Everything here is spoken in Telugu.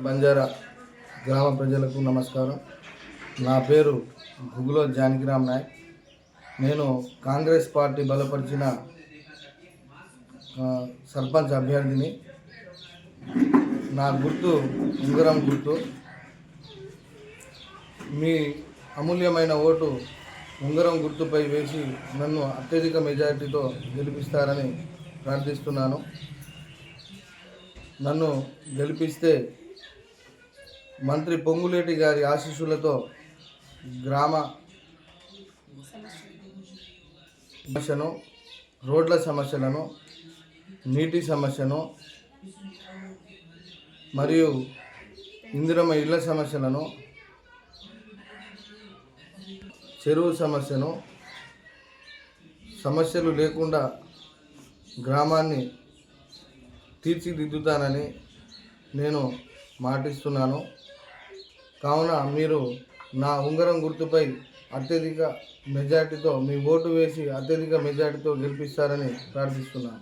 బంజారా గ్రామ ప్రజలకు నమస్కారం. నా పేరు గుగులో జానకిరామ్ నాయక్. నేను కాంగ్రెస్ పార్టీ బలపరిచిన సర్పంచ్ అభ్యర్థిని. నా గుర్తు ఉంగరం గుర్తు. మీ అమూల్యమైన ఓటు ఉంగరం గుర్తుపై వేసి నన్ను అత్యధిక మెజారిటీతో గెలిపిస్తారని ప్రార్థిస్తున్నాను. నన్ను గెలిపిస్తే మంత్రి పొంగులేటి గారి ఆశీస్సులతో గ్రామ సమస్యను, రోడ్ల సమస్యలను, నీటి సమస్యను మరియు ఇందిరమ్మ ఇళ్ల సమస్యలను, చెరువు సమస్యలు లేకుండా గ్రామాన్ని తీర్చిదిద్దుతానని నేను మాటిస్తున్నాను. కావున మీరు నా ఉంగరం గుర్తుపై అత్యధిక మెజార్టీతో మీ ఓటు వేసి అత్యధిక మెజార్టీతో గెలిపిస్తారని ప్రార్థిస్తున్నాను.